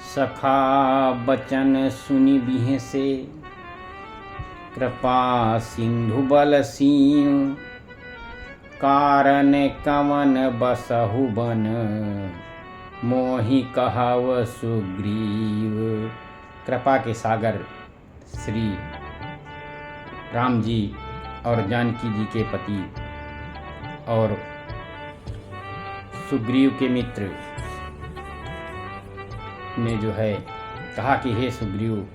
सखा बचन सुनि बिहें से, कृपा सिंधु बल सीं। कारण कवन बसहु बन, मोहि कहव सुग्रीव। कृपा के सागर श्री राम जी और जानकी जी के पति और सुग्रीव के मित्र ने जो है कहा कि हे सुग्रीव,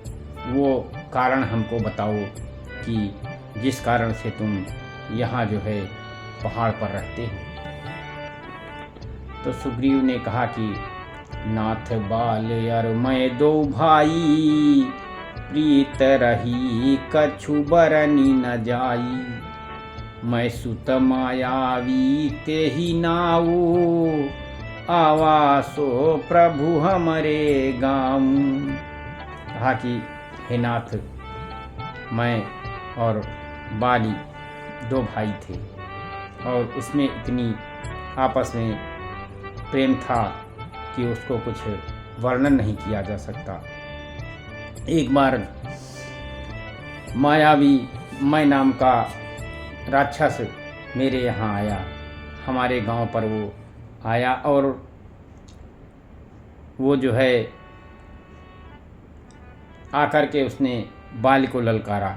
वो कारण हमको बताओ कि जिस कारण से तुम यहाँ जो है पहाड़ पर रहते हो। तो सुग्रीव ने कहा कि नाथ बाल और मैं दो भाई, प्रीत रही कछु बरनी न जाई। मैं सुत मायावी ते ही नाऊ, आवासो प्रभु हमरे गाँव। कहा कि हे नाथ, मैं और बाली दो भाई थे और उसमें इतनी आपस में प्रेम था कि उसको कुछ वर्णन नहीं किया जा सकता। एक बार मायावी मैं नाम का राक्षस मेरे यहाँ आया, हमारे गांव पर वो आया और वो जो है आकर के उसने बाल को ललकारा।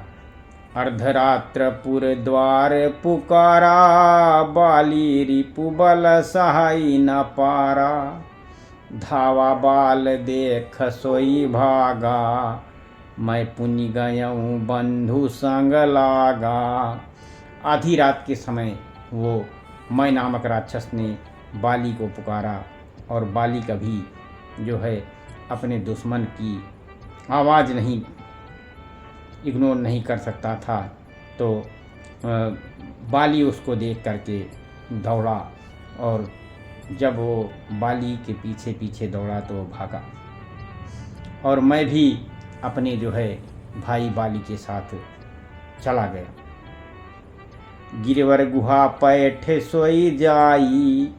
अर्धरात्र पुर द्वार पुकारा, बाली रिपु बल सहाय न पारा। धावा बाल देख सोई भागा, मैं पुनि गयऊँ बंधु संग लागा। आधी रात के समय वो मैं नामक राक्षस ने बाली को पुकारा और बाली कभी जो है अपने दुश्मन की आवाज़ नहीं इग्नोर नहीं कर सकता था। तो बाली उसको देख करके दौड़ा और जब वो बाली के पीछे पीछे दौड़ा तो वो भागा। और मैं भी अपने जो है भाई बाली के साथ चला गया। गिरवर गुहा पैठ सोई जाई,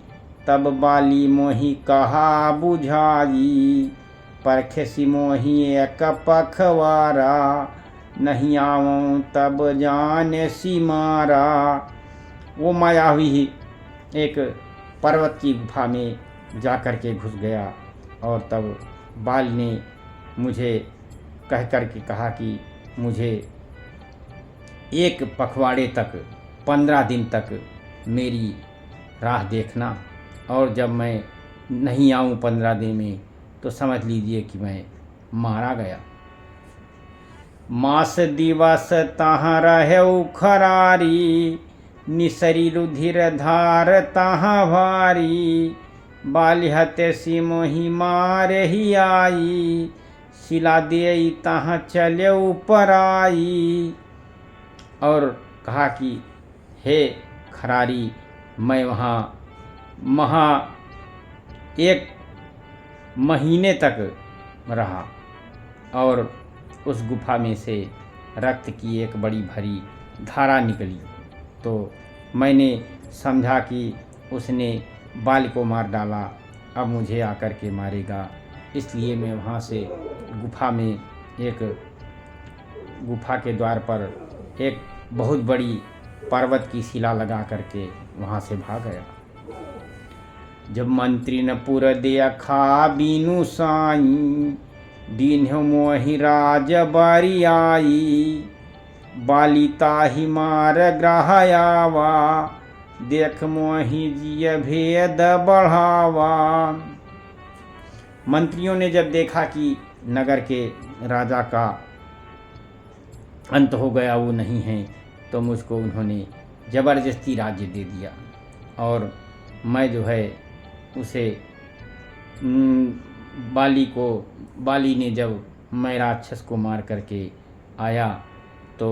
तब बाली मोहि कहा बुझाई। परखेसी मोहि एक पखवारा, नहीं आवूँ तब जान सी मारा। वो मायावी ही एक पर्वत की गुफा में जा कर के घुस गया और तब बाल ने मुझे कह कर के कहा कि मुझे एक पखवाड़े तक 15 दिन तक मेरी राह देखना, और जब मैं नहीं आऊँ 15 दिन में तो समझ लीजिए कि मैं मारा गया। मास दिवस तहाँ रहु खरारी, निसरी रुधिर धार तहाँ भारी। बालिहते सी मोहि मार ही आई, शिला देई तहाँ चले ऊपर आई। और कहा कि हे खरारी, मैं वहाँ एक महीने तक रहा और उस गुफा में से रक्त की एक बड़ी भरी धारा निकली। तो मैंने समझा कि उसने बाल को मार डाला, अब मुझे आकर के मारेगा। इसलिए मैं वहाँ से गुफा के द्वार पर एक बहुत बड़ी पर्वत की शिला लगा करके वहाँ से भाग गया। जब मंत्री न पुर देखा बीनु साई, दीन्ह मोहि राज बारी आई। बाली ताहि मार ग्राहयावा, देख मोहि जिय भेद बढ़ावा। मंत्रियों ने जब देखा कि नगर के राजा का अंत हो गया, वो नहीं है, तो मुझको उन्होंने ज़बरदस्ती राज्य दे दिया। और मैं जो है उसे बाली ने जब मैं राक्षस को मार करके आया तो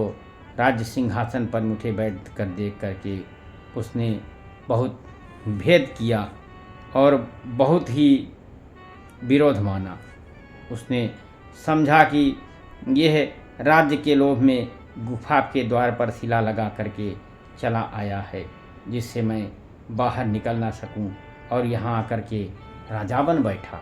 राज्य सिंहासन पर मुझे बैठ कर देख करके उसने बहुत भेद किया और बहुत ही विरोध माना। उसने समझा कि यह राज्य के लोभ में गुफा के द्वार पर शिला लगा करके चला आया है, जिससे मैं बाहर निकल ना सकूं और यहाँ आकर के राजा बन बैठा।